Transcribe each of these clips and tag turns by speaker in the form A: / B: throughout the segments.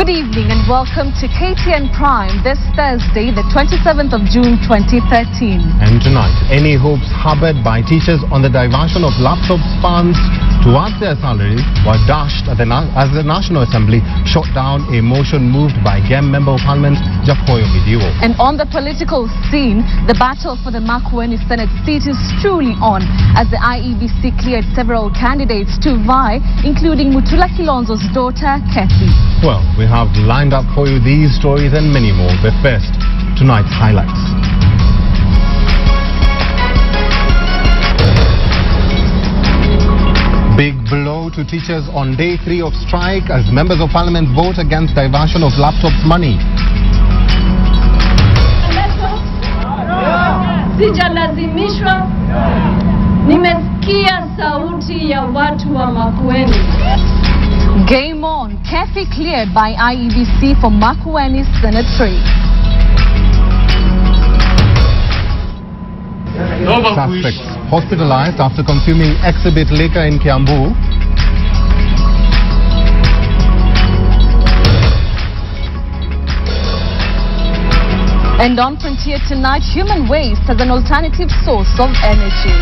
A: Good evening and welcome to KTN Prime this Thursday, the 27th of June 2013.
B: And tonight, any hopes harbored by teachers on the diversion of laptops funds towards their salaries were dashed as the National Assembly shot down a motion moved by GEM Member of Parliament Jakoyo Midiwo.
A: And on the political scene, the battle for the Makueni Senate seat is truly on as the IEBC cleared several candidates to vie, including Mutula Kilonzo's daughter, Kathy.
B: Well, we have lined up for you these stories and many more, but first, tonight's highlights. Big blow to teachers on day 3 of strike as members of parliament vote against diversion of laptops money.
C: Sijalazimishwa, nimesikia sauti ya watu wa Makueni.
A: Game on. Kathy cleared by IEBC for Makueni Senate 3.
B: Suspects hospitalized after consuming exhibit liquor in Kiambu.
A: And on Frontier tonight, human waste as an alternative source of energy.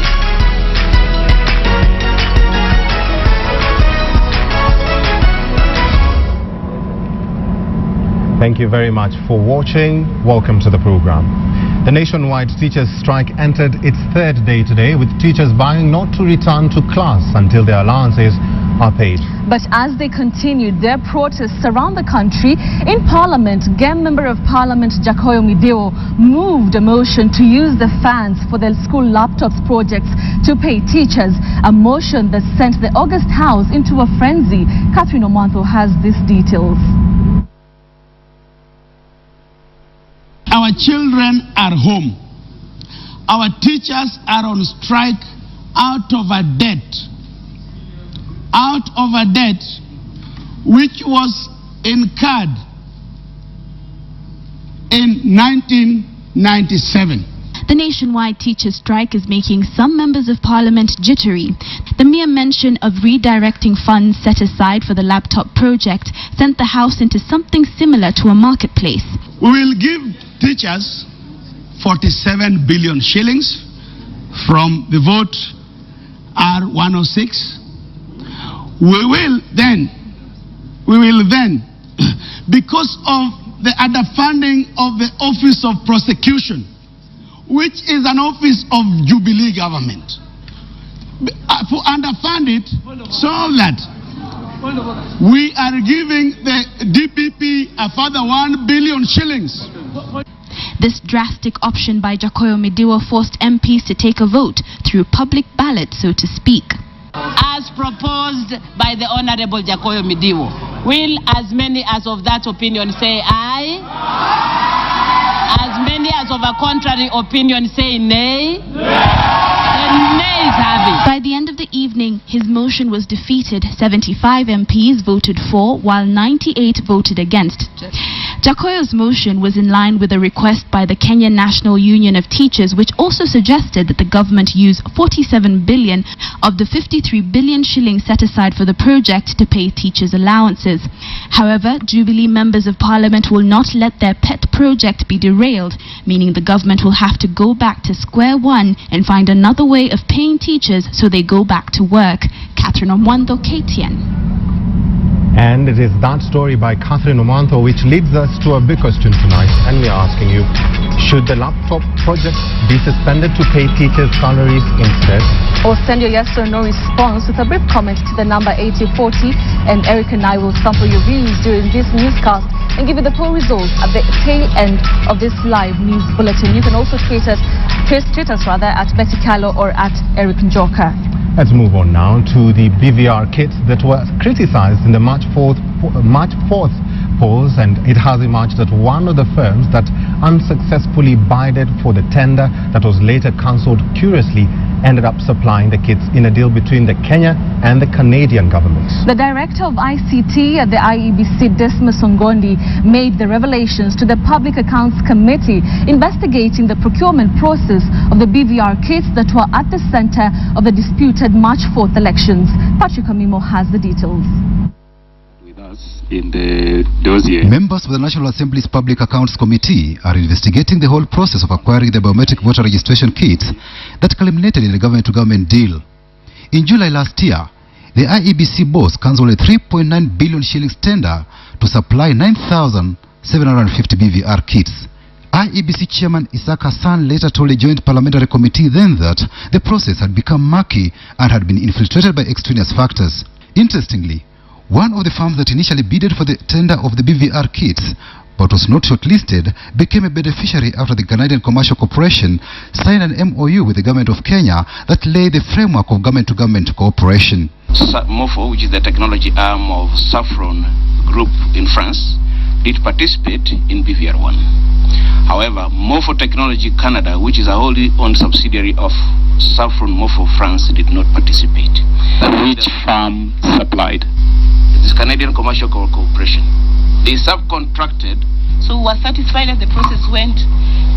B: Thank you very much for watching. Welcome to the program. The nationwide teachers' strike entered its 3rd day today, with teachers vowing not to return to class until their allowances are paid.
A: But as they continued their protests around the country, in Parliament, GEM Member of Parliament Jakoyo Midiwo moved a motion to use the funds for the school laptops projects to pay teachers, a motion that sent the August House into a frenzy. Catherine Omanto has these details.
D: Our children are home. Our teachers are on strike out of a debt. Out of a debt which was incurred in 1997.
E: The nationwide teachers' strike is making some members of parliament jittery. The mere mention of redirecting funds set aside for the laptop project sent the House into something similar to a marketplace.
D: We will give teachers 47 billion shillings from the vote R106. We will then, because of the underfunding of the Office of Prosecution, which is an office of Jubilee government, to underfund it so that we are giving the DPP a further 1 billion shillings.
E: This drastic option by Jakoyo Midiwo forced MPs to take a vote through public ballot, so to speak.
F: As proposed by the Honorable Jakoyo Midiwo, will as many as of that opinion say aye? As many as of a contrary opinion say nay? The nays have it.
E: By the end of the evening, his motion was defeated. 75 MPs voted for, while 98 voted against. Jakoyo's motion was in line with a request by the Kenyan National Union of Teachers, which also suggested that the government use 47 billion of the 53 billion shillings set aside for the project to pay teachers' allowances. However, Jubilee members of parliament will not let their pet project be derailed, meaning the government will have to go back to square one and find another way of paying teachers so they go back to work. Catherine Omwanto, KTN.
B: And it is that story by Catherine Omanto which leads us to a big question tonight, and we are asking you, should the laptop project be suspended to pay teachers' salaries instead?
A: Or send your yes or no response with a brief comment to the number 8040, and Eric and I will sample your views during this newscast and give you the poll results at the tail end of this live news bulletin. You can also tweet us at Betty Callo or at Eric Njoka.
B: Let's move on now to the BVR kits that were criticized in the March 4th polls, and it has emerged that one of the firms that unsuccessfully bidded for the tender that was later cancelled curiously ended up supplying the kits in a deal between the Kenya and the Canadian governments.
A: The director of ICT at the IEBC, Dismas Ongondi, made the revelations to the Public Accounts Committee investigating the procurement process of the BVR kits that were at the center of the disputed March 4th elections. Patrick Amimo has the details.
G: With us in the dossier.
H: Members of the National Assembly's Public Accounts Committee are investigating the whole process of acquiring the biometric voter registration kits that culminated in a government-to-government deal. In July last year, the IEBC boss cancelled a 3.9 billion shillings tender to supply 9,750 BVR kits. IEBC Chairman Isaac Hassan later told a joint parliamentary committee then that the process had become murky and had been infiltrated by extraneous factors. Interestingly, one of the firms that initially bidded for the tender of the BVR kits but was not shortlisted became a beneficiary after the Canadian Commercial Corporation signed an MOU with the government of Kenya that laid the framework of government-to-government cooperation.
I: MOFO, which is the technology arm of Saffron Group in France, did participate in BVR1. However, MOFO Technology Canada, which is a wholly owned subsidiary of Saffron MOFO France, did not participate.
G: Which firm supplied?
I: This Canadian Commercial Corporation. They subcontracted.
F: So we were satisfied that the process went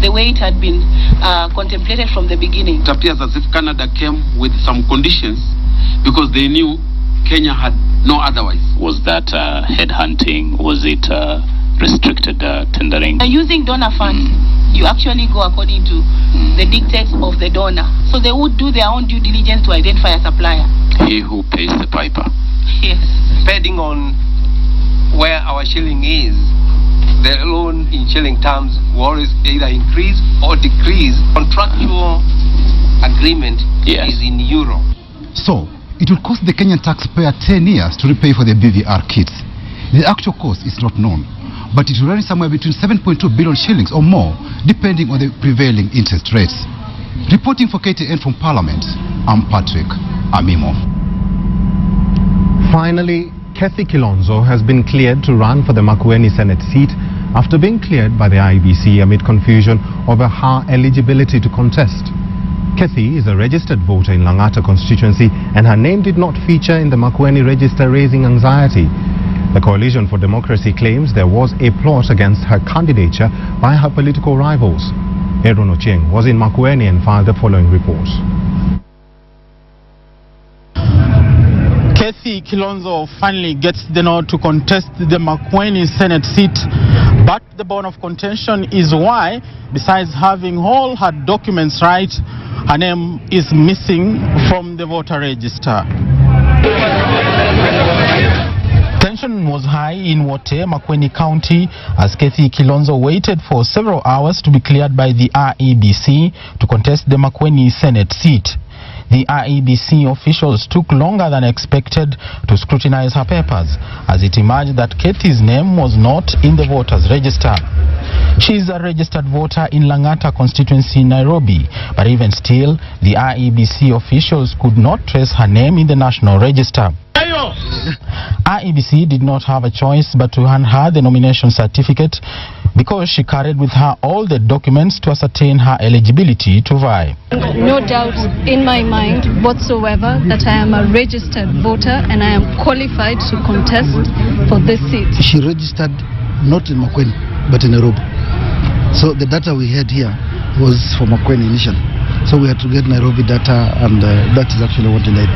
F: the way it had been contemplated from the beginning.
J: It appears as if Canada came with some conditions because they knew Kenya had no otherwise.
G: Was that headhunting? Was it restricted tendering?
F: Using donor funds, you actually go according to the dictates of the donor. So they would do their own due diligence to identify a supplier.
G: He who pays the piper.
F: Yes.
K: Depending on where our shilling is, the loan in shilling terms will always either increase or decrease. Contractual agreement is in euro.
H: So, it will cost the Kenyan taxpayer 10 years to repay for the BVR kits. The actual cost is not known, but it will run somewhere between 7.2 billion shillings or more, depending on the prevailing interest rates. Reporting for KTN from Parliament, I'm Patrick Amimo.
B: Finally, Kathy Kilonzo has been cleared to run for the Makueni Senate seat after being cleared by the IEBC amid confusion over her eligibility to contest. Kathy is a registered voter in Langata constituency and her name did not feature in the Makueni register, raising anxiety. The Coalition for Democracy claims there was a plot against her candidature by her political rivals. Aaron Ochieng was in Makueni and filed the following report.
L: Kathy Kilonzo finally gets the nod to contest the Makueni Senate seat, but the bone of contention is why, besides having all her documents right, her name is missing from the voter register. Tension was high in Wote, Makueni County, as Kathy Kilonzo waited for several hours to be cleared by the IEBC to contest the Makueni Senate seat. The IEBC officials took longer than expected to scrutinize her papers, as it emerged that Kathy's name was not in the voters' register. She is a registered voter in Langata constituency in Nairobi, but even still, the IEBC officials could not trace her name in the national register. IEBC did not have a choice but to hand her the nomination certificate because she carried with her all the documents to ascertain her eligibility to vie.
C: No doubt in my mind whatsoever that I am a registered voter and I am qualified to contest for this seat.
D: She registered not in Makueni but in Nairobi. So the data we had here was for Makueni initially. So we had to get Nairobi data, and that is actually what delayed.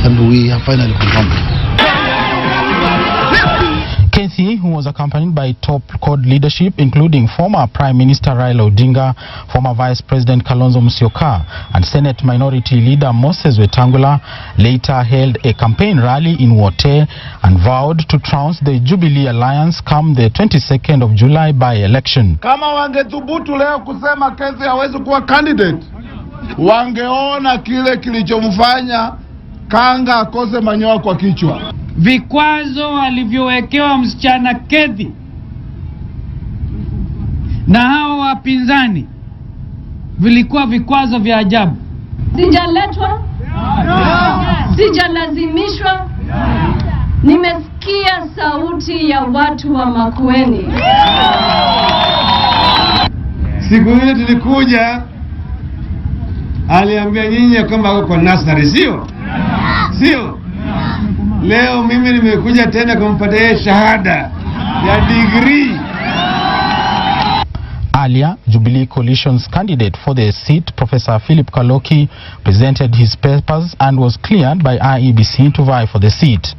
D: And we have finally confirmed.
L: Kathy, who was accompanied by top CORD leadership, including former Prime Minister Raila Odinga, former Vice President Kalonzo Musyoka, and Senate Minority Leader Moses Wetangula, later held a campaign rally in Wote and vowed to trounce the Jubilee Alliance come the 22nd of July by-election.
D: Kama wangethubutu leo kusema Kathy hawezi kuwa candidate, wangeona kile kilichomfanya kanga akose manyoya kwa kichwa.
M: Vikwazo alivyowekewa msichana Kathy na hao wapinzani vilikuwa vikwazo vya ajabu.
C: Sijaletwa, sijalazimishwa, nimesikia sauti ya watu wa Makueni.
N: Siku hiyo tulikuja, aliambia nyinyi kama uko nasari, sio? Sio? Leo mimi nimekuja tena kumpatia shahada ya degree.
L: Earlier, Jubilee Coalition's candidate for the seat, Professor Philip Kaloki, presented his papers and was cleared by IEBC to vie for the seat.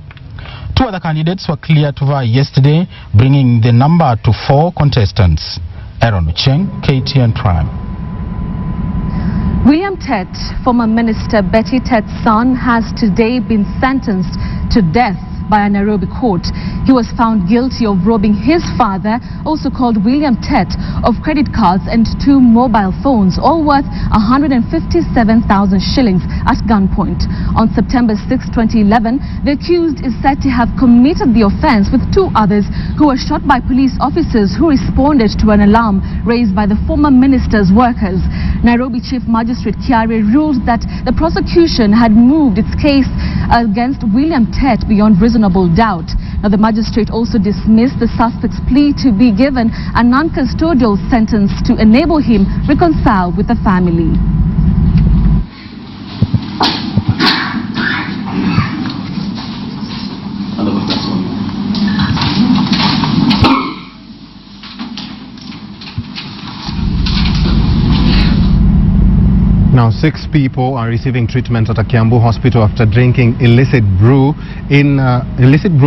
L: Two other candidates were cleared to vie yesterday, bringing the number to 4 contestants. Aaron Cheng, KTN Prime.
A: William Tet, former Minister Betty Tet's son, has today been sentenced to death by a Nairobi court. He was found guilty of robbing his father, also called William Tet, of credit cards and 2 mobile phones, all worth 157,000 shillings at gunpoint. On September 6, 2011, the accused is said to have committed the offense with 2 others who were shot by police officers who responded to an alarm raised by the former minister's workers. Nairobi Chief Magistrate Kiari ruled that the prosecution had moved its case against William Tet beyond reasonable doubt. Now, the magistrate also dismissed the suspect's plea to be given a non-custodial sentence to enable him reconcile with the family.
B: Now, 6 people are receiving treatment at a Kiambu hospital after drinking illicit brew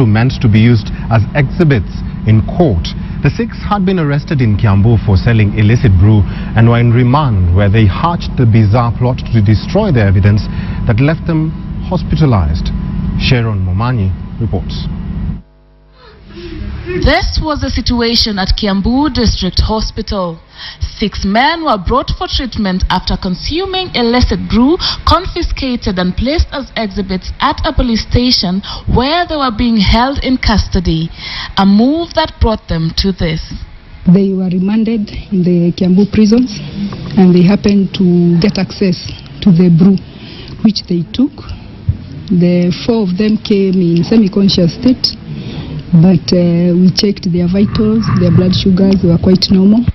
B: meant to be used as exhibits in court. The 6 had been arrested in Kiambu for selling illicit brew and were in remand, where they hatched the bizarre plot to destroy the evidence that left them hospitalized. Sharon Momanyi reports.
O: This was the situation at Kiambu District Hospital. 6 men were brought for treatment after consuming illicit brew, confiscated and placed as exhibits at a police station where they were being held in custody, a move that brought them to this.
P: They were remanded in the Kiambu prisons and they happened to get access to the brew, which they took. The 4 of them came in semi-conscious state, but we checked their vitals, their blood sugars were quite normal.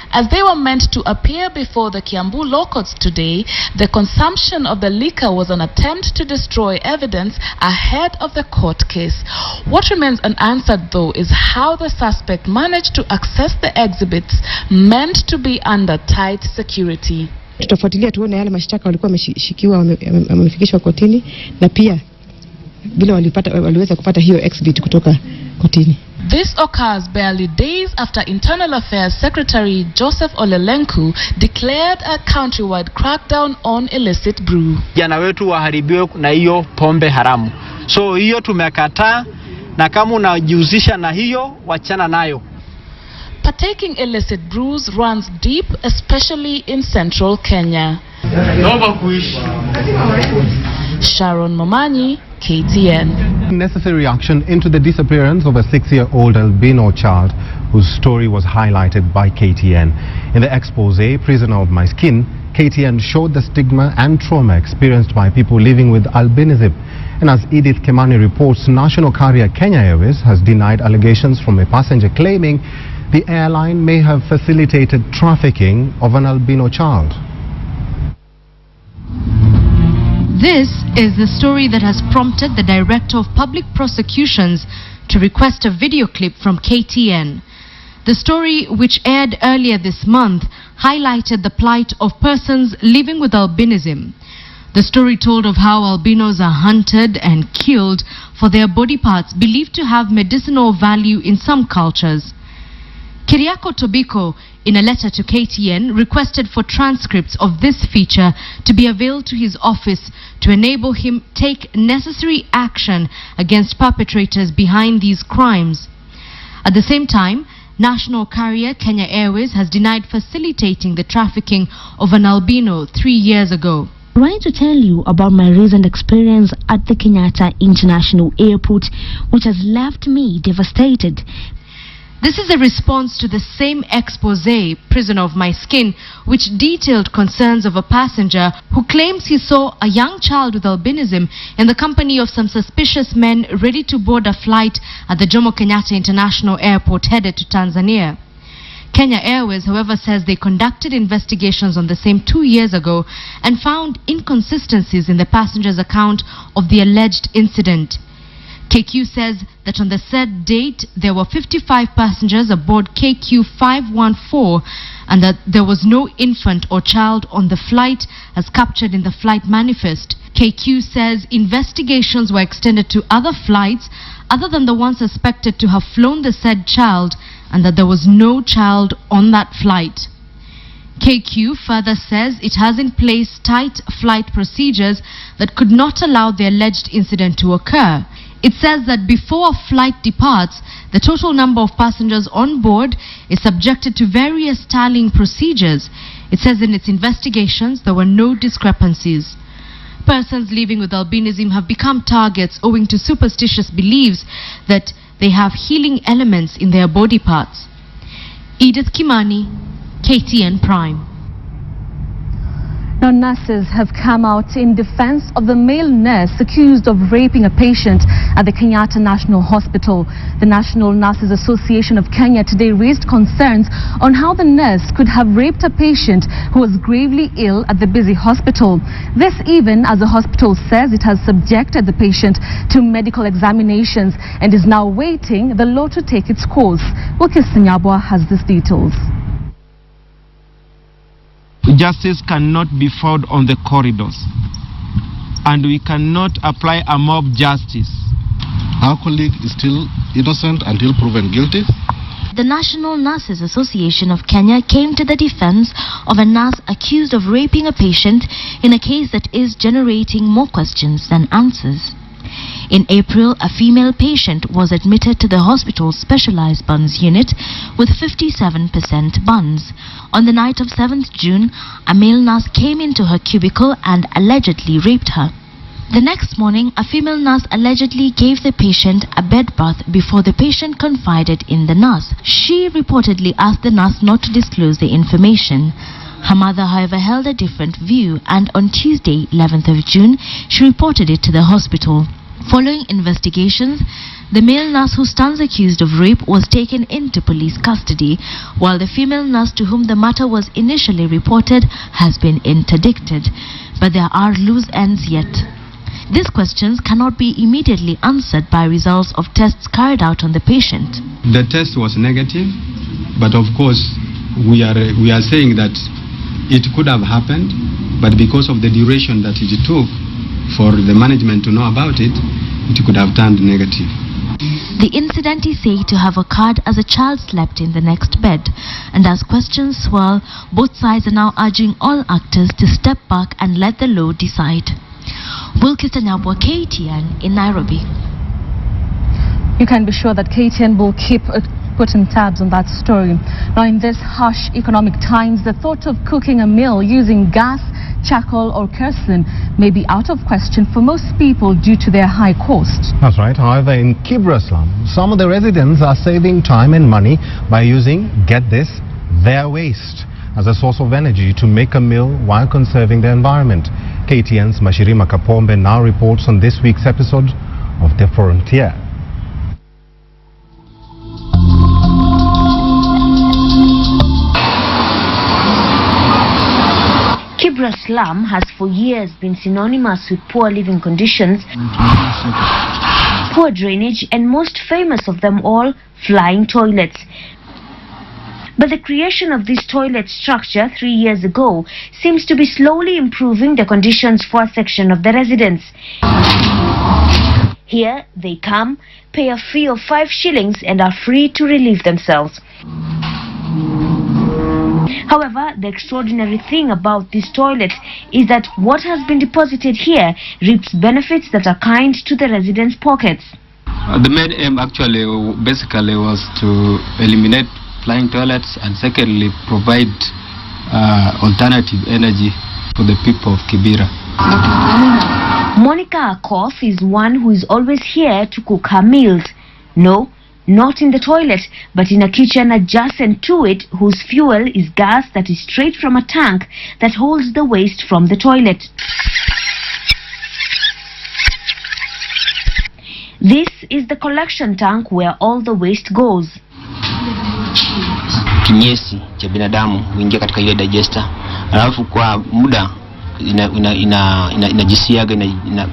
O: As they were meant to appear before the Kiambu law courts today, the consumption of the liquor was an attempt to destroy evidence ahead of the court case. What remains unanswered, though, is how the suspect managed to access the exhibits meant to be under tight security.
Q: Tutafuatilia tuone yale mashtaka walikuwa wameshikiwa wamefikishwa kotini na pia bila waliweza kupata hiyo exhibit kutoka kotini.
O: This occurs barely days after Internal Affairs Secretary Joseph Olelenku declared a countrywide crackdown on illicit brew.
R: Jana wetu waharibiwe na hiyo pombe haramu. So hiyo tumekataa, na kama unajihusisha na hiyo wachana nayo.
O: Partaking illicit brews runs deep, especially in central Kenya. Sharon Momanyi, KTN.
B: Necessary action into the disappearance of a 6-year-old albino child whose story was highlighted by KTN. In the expose, Prisoner of My Skin, KTN showed the stigma and trauma experienced by people living with albinism. And as Edith Kemani reports, national carrier Kenya Airways has denied allegations from a passenger claiming the airline may have facilitated trafficking of an albino child.
S: This is the story that has prompted the Director of Public Prosecutions to request a video clip from KTN. The story, which aired earlier this month, highlighted the plight of persons living with albinism. The story told of how albinos are hunted and killed for their body parts believed to have medicinal value in some cultures. Kiriako Tobiko, in a letter to KTN, requested for transcripts of this feature to be availed to his office to enable him take necessary action against perpetrators behind these crimes. At the same time, national carrier Kenya Airways has denied facilitating the trafficking of an albino 3 years ago.
T: I'm going to tell you about my recent experience at the Kenyatta International Airport, which has left me devastated.
S: This is a response to the same expose, Prisoner of My Skin, which detailed concerns of a passenger who claims he saw a young child with albinism in the company of some suspicious men ready to board a flight at the Jomo Kenyatta International Airport headed to Tanzania. Kenya Airways, however, says they conducted investigations on the same 2 years ago and found inconsistencies in the passenger's account of the alleged incident. KQ says that on the said date, there were 55 passengers aboard KQ 514 and that there was no infant or child on the flight as captured in the flight manifest. KQ says investigations were extended to other flights other than the one suspected to have flown the said child, and that there was no child on that flight. KQ further says it has in place tight flight procedures that could not allow the alleged incident to occur. It says that before a flight departs, the total number of passengers on board is subjected to various tallying procedures. It says in its investigations there were no discrepancies. Persons living with albinism have become targets owing to superstitious beliefs that they have healing elements in their body parts. Edith Kimani, KTN Prime.
A: Now, nurses have come out in defense of the male nurse accused of raping a patient at the Kenyatta National Hospital. The National Nurses Association of Kenya today raised concerns on how the nurse could have raped a patient who was gravely ill at the busy hospital. This even as the hospital says it has subjected the patient to medical examinations and is now waiting the law to take its course. KISUMU has these details.
U: Justice cannot be found on the corridors, and we cannot apply a mob justice.
V: Our colleague is still innocent until proven guilty.
T: The National Nurses Association of Kenya came to the defense of a nurse accused of raping a patient in a case that is generating more questions than answers. In April, a female patient was admitted to the hospital's specialized burns unit with 57% burns. On the night of 7th June, a male nurse came into her cubicle and allegedly raped her. The next morning, a female nurse allegedly gave the patient a bed bath before the patient confided in the nurse. She reportedly asked the nurse not to disclose the information. Her mother, however, held a different view, and on Tuesday, 11th of June, she reported it to the hospital. Following investigations, the male nurse who stands accused of rape was taken into police custody, while the female nurse to whom the matter was initially reported has been interdicted. But there are loose ends yet. These questions cannot be immediately answered by results of tests carried out on the patient.
J: The test was negative, but of course we are saying that it could have happened, but because of the duration that it took for the management to know about it, it could have turned negative.
T: The incident is said to have occurred as a child slept in the next bed, and as questions swirl, both sides are now urging all actors to step back and let the law decide. KISUMU, KTN in Nairobi.
A: You can be sure that KTN will keep putting tabs on that story. Now, in this harsh economic times, the thought of cooking a meal using gas, charcoal or kerosene may be out of question for most people due to their high cost.
B: That's right. However, in Kibra slum, some of the residents are saving time and money by using, get this, their waste as a source of energy to make a meal while conserving the environment. KTN's Mashirima Kapombe now reports on this week's episode of The Frontier.
T: Kibra slum has for years been synonymous with poor living conditions, poor drainage, and most famous of them all, flying toilets. But the creation of this toilet structure 3 years ago seems to be slowly improving the conditions for a section of the residents. Here they come, pay a fee of 5 shillings and are free to relieve themselves. However, the extraordinary thing about this toilet is that what has been deposited here reaps benefits that are kind to the residents' pockets.
J: The main aim actually basically was to eliminate flying toilets and secondly provide alternative energy for the people of Kibera.
T: Monica Akoff is one who is always here to cook her meals. No, not in the toilet, but in a kitchen adjacent to it, whose fuel is gas that is straight from a tank that holds the waste from the toilet. This is the collection tank where all the waste goes.
W: Kinyesi cha binadamu huingia katika hiyo digester, alafu kwa muda inajisiaga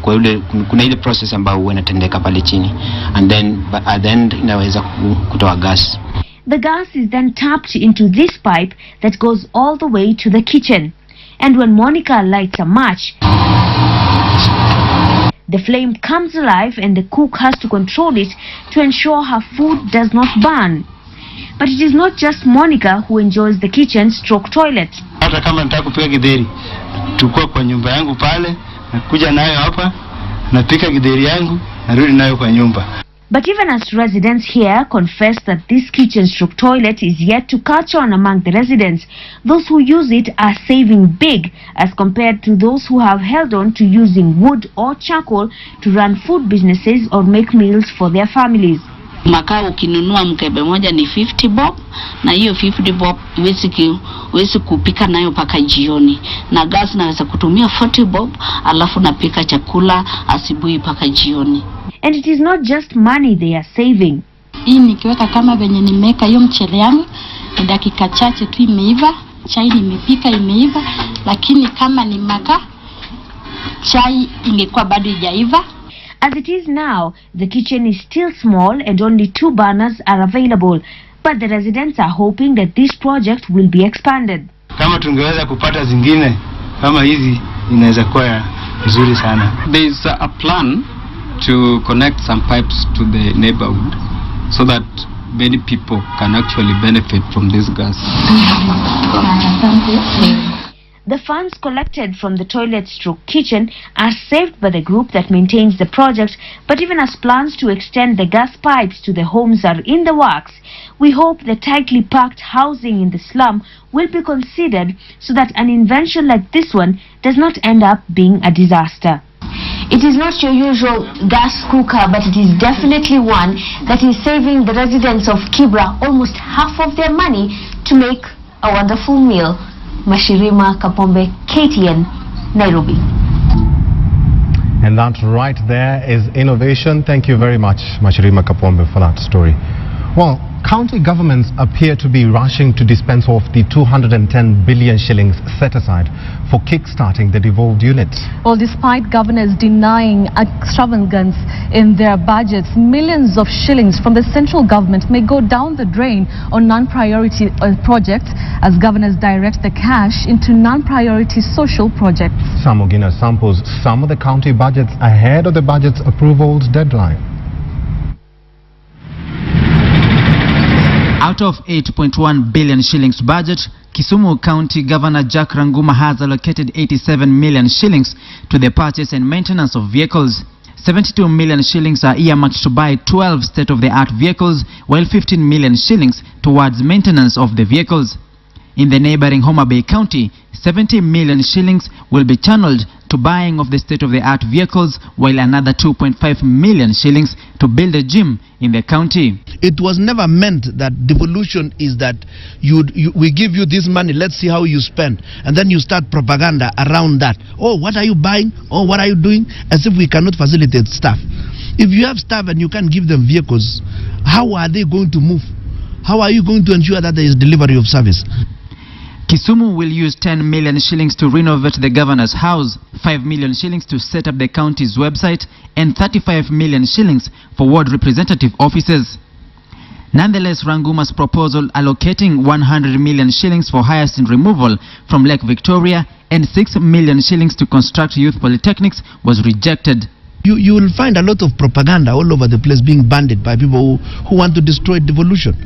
W: kwa yule kuna ile process ambayo huwa inatendeka pale chini, and then at the end inaweza kutoa gas.
T: The gas is then tapped into this pipe that goes all the way to the kitchen, and when Monica lights a match,
E: The flame comes alive and the cook has to control it to ensure her food does not burn. But it is not just Monica who enjoys the kitchen stroke toilet.
W: Hata kama nataka kupika githeri, tukua kwa nyumba yangu pale, nakuja nayo hapa, napika githeri yangu, narudi nayo kwa nyumba.
E: But even as residents here confess that this kitchen stroke toilet is yet to catch on among the residents, those who use it are saving big as compared to those who have held on to using wood or charcoal to run food businesses or make meals for their families.
G: Makaa ukinunua mkebe moja ni 50 bob, na hiyo 50 bob huwezi kupika nayo paka jioni. Na gas naweza kutumia 40 bob, alafu napika chakula asubuhi paka jioni.
E: And it is not just money they are saving.
G: Hii nikiweka kama venye nimeweka hiyo mchele yangu, ni dakika chache tu imeiva, chai nimepika imeiva, lakini kama ni makaa, chai ingekuwa bado haijaiva.
E: As it is now, the kitchen is still small and only 2 burners are available. But the residents are hoping that this project will be expanded.
W: Kama tungeweza kupata zingine kama hizi, inaweza kuwa nzuri sana.
J: There is a plan to connect some pipes to the neighborhood so that many people can actually benefit from this gas.
E: The funds collected from the toilet stroke kitchen are saved by the group that maintains the project, but even as plans to extend the gas pipes to the homes are in the works, we hope the tightly packed housing in the slum will be considered so that an invention like this one does not end up being a disaster. It is not your usual gas cooker, but it is definitely one that is saving the residents of Kibra almost half of their money to make a wonderful meal. Mashirima Kapombe, KTN, Nairobi.
B: And that right there is innovation. Thank you very much, Mashirima Kapombe, for that story. Well, county governments appear to be rushing to dispense off the 210 billion shillings set aside for kick-starting the devolved units.
A: Well, despite governors denying extravagance in their budgets, millions of shillings from the central government may go down the drain on non-priority projects as governors direct the cash into non-priority social projects.
B: Samogina samples some of the county budgets ahead of the budget's approvals deadline.
I: Out of 8.1 billion shillings budget, Kisumu County Governor Jack Ranguma has allocated 87 million shillings to the purchase and maintenance of vehicles. 72 million shillings are earmarked to buy 12 state-of-the-art vehicles, while 15 million shillings towards maintenance of the vehicles. In the neighboring Homa Bay County, 70 million shillings will be channeled to buying of the state-of-the-art vehicles, while another 2.5 million shillings to build a gym in the county.
X: It was never meant that devolution is that we give you this money, let's see how you spend, and then you start propaganda around that. Oh, what are you buying? Oh, what are you doing? As if we cannot facilitate staff. If you have staff and you can't give them vehicles, how are they going to move? How are you going to ensure that there is delivery of service?
I: Kisumu will use 10 million shillings to renovate the governor's house, 5 million shillings to set up the county's website, and 35 million shillings for ward representative offices. Nonetheless, Ranguma's proposal allocating 100 million shillings for hyacinth removal from Lake Victoria and 6 million shillings to construct youth polytechnics was rejected.
X: You will find a lot of propaganda all over the place being banded by people who want to destroy devolution.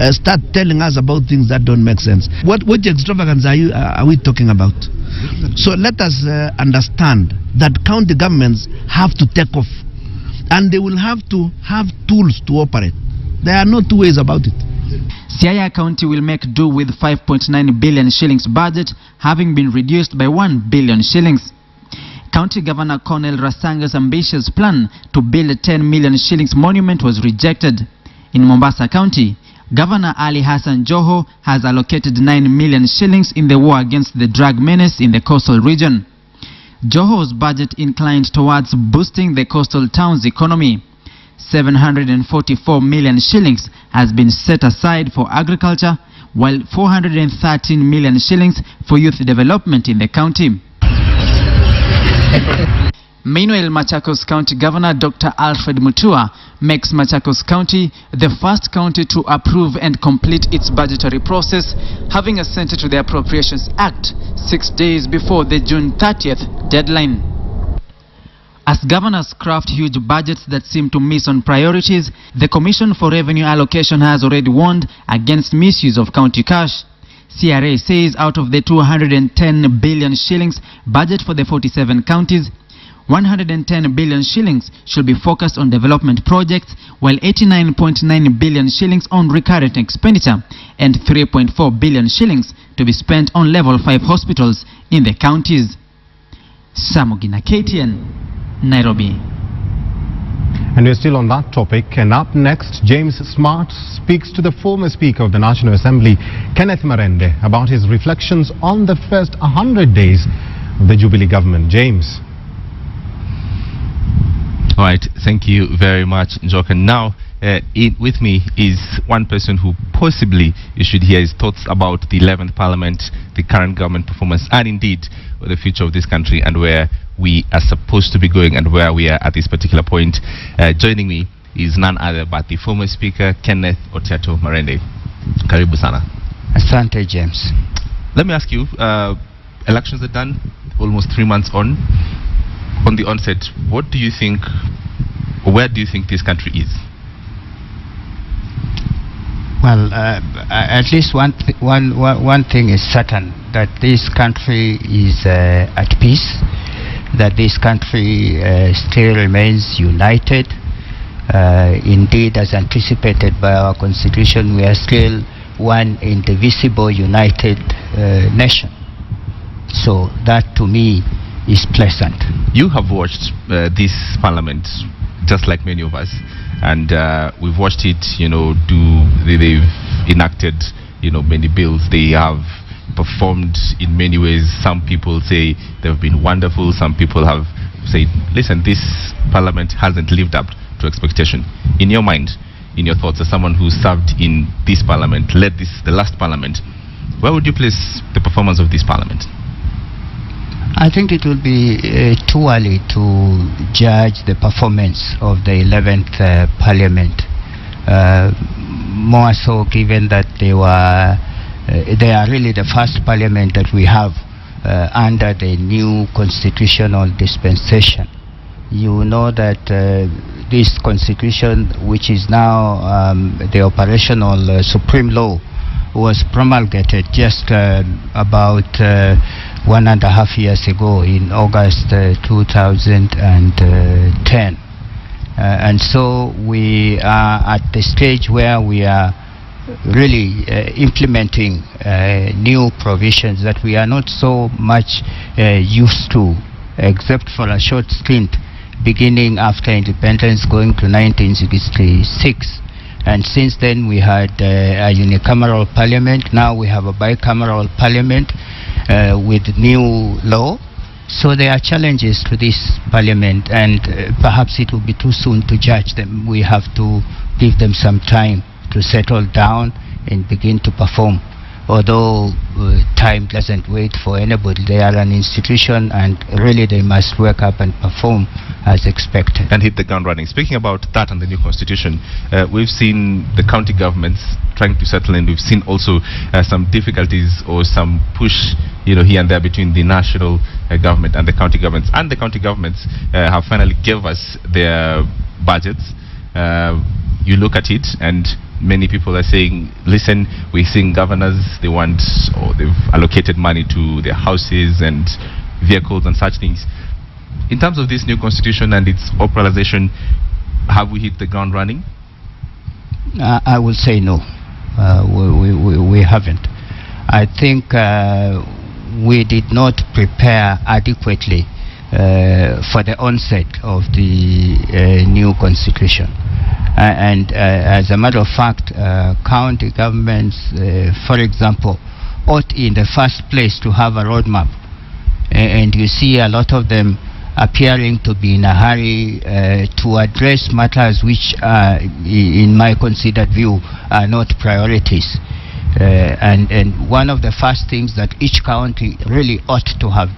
X: Start telling us about things that don't make sense. What extravagance are we talking about? So let us understand that county governments have to take off, and they will have to have tools to operate. There are no two ways about it.
I: Siaya County will make do with 5.9 billion shillings budget, having been reduced by 1 billion shillings. County Governor Cornel Rasanga's ambitious plan to build a 10 million shillings monument was rejected. In Mombasa County, Governor Ali Hassan Joho has allocated 9 million shillings in the war against the drug menace in the coastal region. Joho's budget inclined towards boosting the coastal town's economy. 744 million shillings has been set aside for agriculture, while 413 million shillings for youth development in the county. Meanwhile, Machakos County Governor Dr. Alfred Mutua makes Machakos County the first county to approve and complete its budgetary process, having assented to the Appropriations Act 6 days before the June 30th deadline. As governors craft huge budgets that seem to miss on priorities, the Commission for Revenue Allocation has already warned against misuse of county cash. CRA says out of the 210 billion shillings budget for the 47 counties, 110 billion shillings should be focused on development projects, while 89.9 billion shillings on recurrent expenditure and 3.4 billion shillings to be spent on level 5 hospitals in the counties. Samugina, KTN, Nairobi.
B: And we're still on that topic, and up next, James Smart speaks to the former Speaker of the National Assembly, Kenneth Marende, about his reflections on the first 100 days of the Jubilee government. James.
D: All right, thank you very much, Njoka. Now, with me is one person who possibly you should hear his thoughts about the 11th Parliament, the current government performance, and indeed the future of this country and where we are supposed to be going and where we are at this particular point. Joining me is none other but the former Speaker, Kenneth Otiato Marende. Karibu sana.
F: Asante, James.
D: Let me ask you, elections are done, almost 3 months on. On the onset, what do you think, or where do you think this country is?
F: Well, at least one thing is certain, that this country is at peace, that this country still remains united. Indeed, as anticipated by our constitution, we are still one indivisible, united nation. So that, to me, is pleasant.
D: You have watched this parliament, just like many of us, and we've watched it, they've enacted, many bills. They have performed in many ways. Some people say they've been wonderful. Some people have said, listen, this parliament hasn't lived up to expectation. In your mind, in your thoughts, as someone who served in this parliament, led the last parliament, where would you place the performance of this parliament?
F: I think it will be too early to judge the performance of the 11th Parliament, more so given that they are really the first Parliament that we have under the new constitutional dispensation. You know that this constitution, which is now the operational supreme law, was promulgated just about 1.5 years ago in August 2010. And so we are at the stage where we are really implementing new provisions that we are not so much used to, except for a short stint beginning after independence going to 1966. And since then we had a unicameral parliament. Now we have a bicameral parliament with new law. So there are challenges to this parliament, and perhaps it will be too soon to judge them. We have to give them some time to settle down and begin to perform. Although time doesn't wait for anybody, they are an institution and really they must work up and perform as expected.
D: And hit the ground running. Speaking about that and the new constitution, we've seen the county governments trying to settle in. We've seen also some difficulties or some push here and there between the national government and the county governments. And the county governments have finally gave us their budgets. You look at it and many people are saying, listen, we're seeing governors, they've allocated money to their houses and vehicles and such things. In terms of this new constitution and its operationalization, have we hit the ground running?
F: I will say no. We haven't. I think we did not prepare adequately for the onset of the new constitution. And as a matter of fact, county governments, for example, ought in the first place to have a roadmap. And you see a lot of them appearing to be in a hurry to address matters which, in my considered view, are not priorities. And one of the first things that each county really ought to have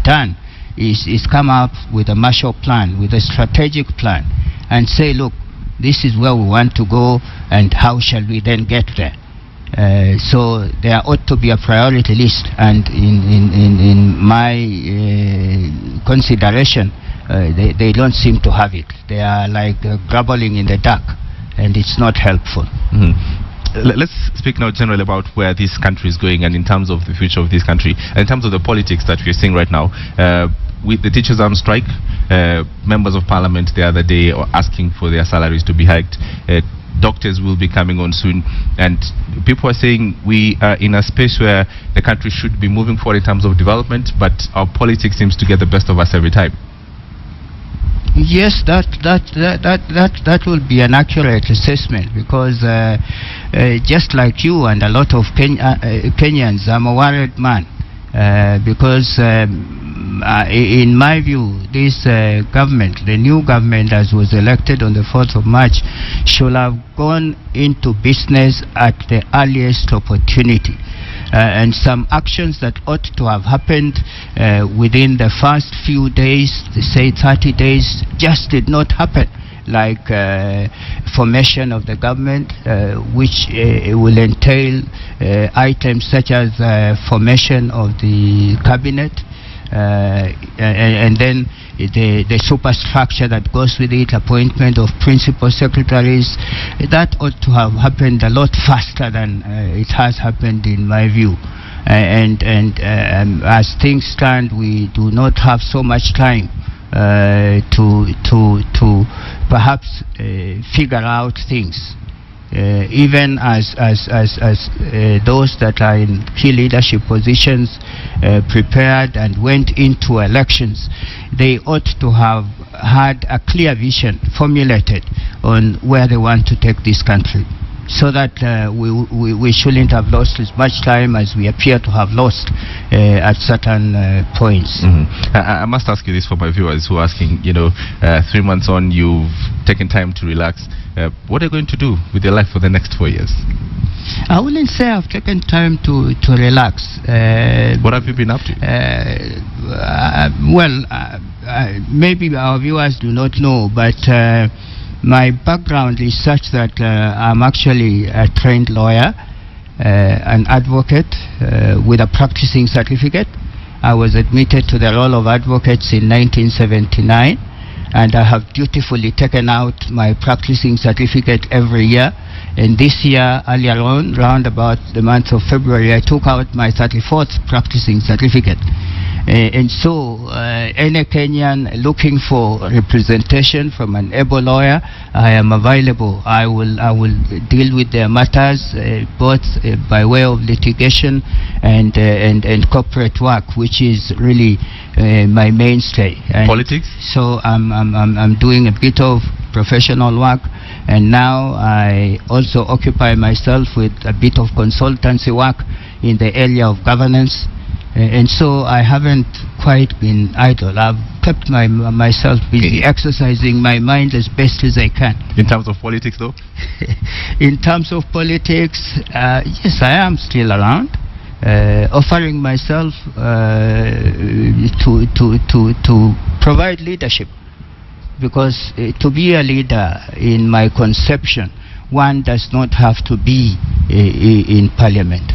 F: done is come up with a Marshall Plan, with a strategic plan, and say, look, this is where we want to go, and how shall we then get there? So there ought to be a priority list, and in my consideration, they don't seem to have it. They are like grubbling in the dark, and it's not helpful.
D: Let's speak now generally about where this country is going and in terms of the future of this country. And in terms of the politics that we're seeing right now, with the teachers on strike, members of parliament the other day are asking for their salaries to be hiked. Doctors will be coming on soon, and people are saying we are in a space where the country should be moving forward in terms of development, but our politics seems to get the best of us every time.
F: Yes, that will be an accurate assessment, because just like you and a lot of Kenyans, I'm a worried man, because in my view, this government, the new government as was elected on the 4th of March, should have gone into business at the earliest opportunity. And some actions that ought to have happened within the first few days, say 30 days, just did not happen, like formation of the government, which will entail items such as formation of the cabinet, and then the superstructure that goes with it, appointment of principal secretaries. That ought to have happened a lot faster than it has happened, in my view. And as things stand, we do not have so much time to perhaps figure out things. Even as those that are in key leadership positions prepared and went into elections, they ought to have had a clear vision formulated on where they want to take this country, so that we shouldn't have lost as much time as we appear to have lost at certain points.
D: I must ask you this for my viewers who are asking, 3 months on, you've taken time to relax. What are you going to do with your life for the next 4 years?
F: I wouldn't say I've taken time to relax.
D: What have you been up to?
F: Maybe our viewers do not know, but my background is such that I'm actually a trained lawyer, an advocate with a practicing certificate. I was admitted to the role of advocates in 1979, and I have dutifully taken out my practicing certificate every year. And this year, earlier on, round about the month of February, I took out my 34th practicing certificate. And so any Kenyan looking for representation from an able lawyer, I am available. I will deal with their matters both by way of litigation and corporate work, which is really my mainstay. And
D: politics?
F: So I'm doing a bit of professional work, and now I also occupy myself with a bit of consultancy work in the area of governance. And so I haven't quite been idle. I've kept myself busy, exercising my mind as best as I can.
D: In terms of politics, though?
F: In terms of politics, yes, I am still around, offering myself to provide leadership. Because to be a leader, in my conception, one does not have to be in parliament.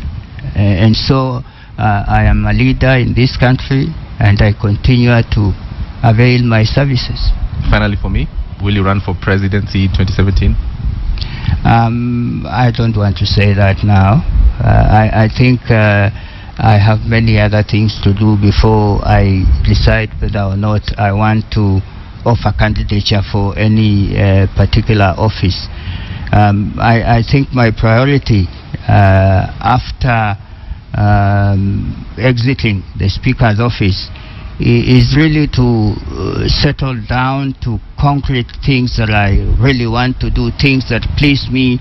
F: And so I am a leader in this country, and I continue to avail my services.
D: Finally, for me, will you run for presidency in 2017?
F: I don't want to say that now. I think I have many other things to do before I decide whether or not I want to offer candidature for any particular office. I think my priority after exiting the Speaker's office is really to settle down to concrete things that I really want to do, things that please me.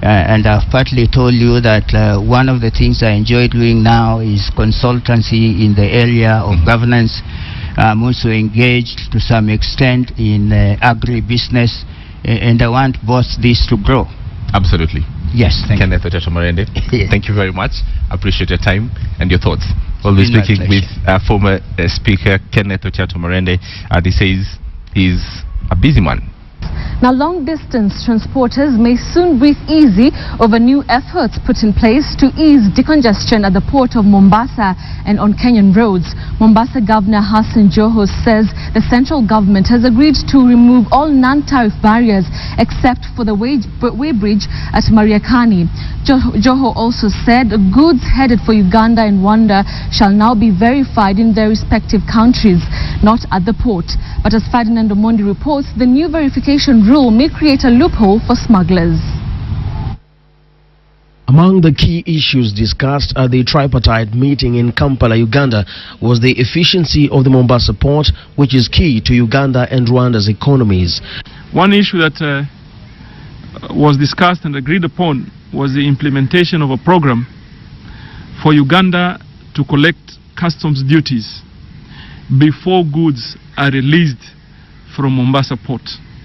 F: And I've partly told you that one of the things I enjoy doing now is consultancy in the area of governance. I'm also engaged to some extent in agri-business, and I want both these to grow.
D: Absolutely.
F: Yes, thank you.
D: Kenneth Otiato Marende, thank you very much. Appreciate your time and your thoughts. We'll be speaking with former Speaker Kenneth Otiato Marende. He says he's a busy man.
A: Now, long-distance transporters may soon breathe easy over new efforts put in place to ease decongestion at the port of Mombasa and on Kenyan roads. Mombasa Governor Hassan Joho says the central government has agreed to remove all non-tariff barriers except for the weighbridge at Mariakani. Joho also said goods headed for Uganda and Rwanda shall now be verified in their respective countries, not at the port. But as Ferdinand Omondi reports, the new verification rule may create a loophole for smugglers.
C: Among the key issues discussed at the tripartite meeting in Kampala, Uganda, was the efficiency of the Mombasa port, which is key to Uganda and Rwanda's economies.
H: One issue that was discussed and agreed upon was the implementation of a program for Uganda to collect customs duties before goods are released from Mombasa port.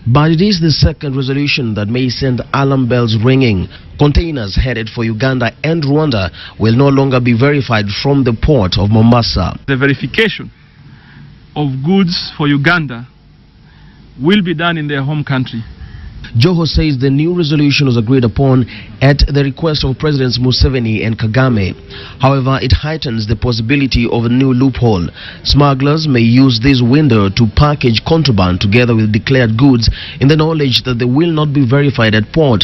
C: But it is the second resolution that may send alarm bells ringing. Containers headed for Uganda and Rwanda will no longer be verified from the port of Mombasa.
H: The verification of goods for Uganda will be done in their home country.
C: Joho says the new resolution was agreed upon at the request of Presidents Museveni and Kagame. However, it heightens the possibility of a new loophole. Smugglers may use this window to package contraband together with declared goods in the knowledge that they will not be verified at port.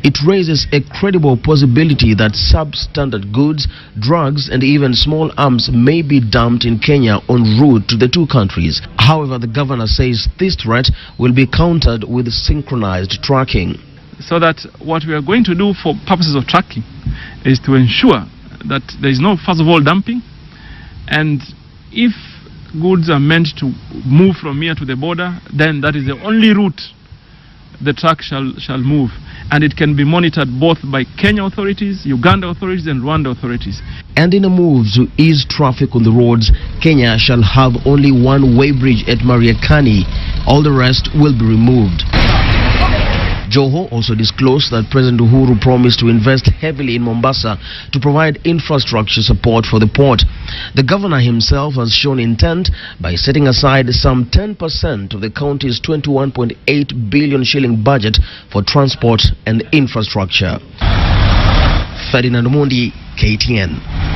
C: It raises a credible possibility that substandard goods, drugs and even small arms may be dumped in Kenya en route to the two countries. However, the governor says this threat will be countered with synchronized tracking.
H: So that what we are going to do for purposes of tracking is to ensure that there is no, first of all, dumping, and if goods are meant to move from here to the border, then that is the only route the truck shall move, and it can be monitored both by Kenya authorities, Uganda authorities and Rwanda authorities.
C: And in a move to ease traffic on the roads, Kenya shall have only one weighbridge at Mariakani. All the rest will be removed. Joho also disclosed that President Uhuru promised to invest heavily in Mombasa to provide infrastructure support for the port. The governor himself has shown intent by setting aside some 10% of the county's 21.8 billion shilling budget for transport and infrastructure. Ferdinand Omondi, KTN.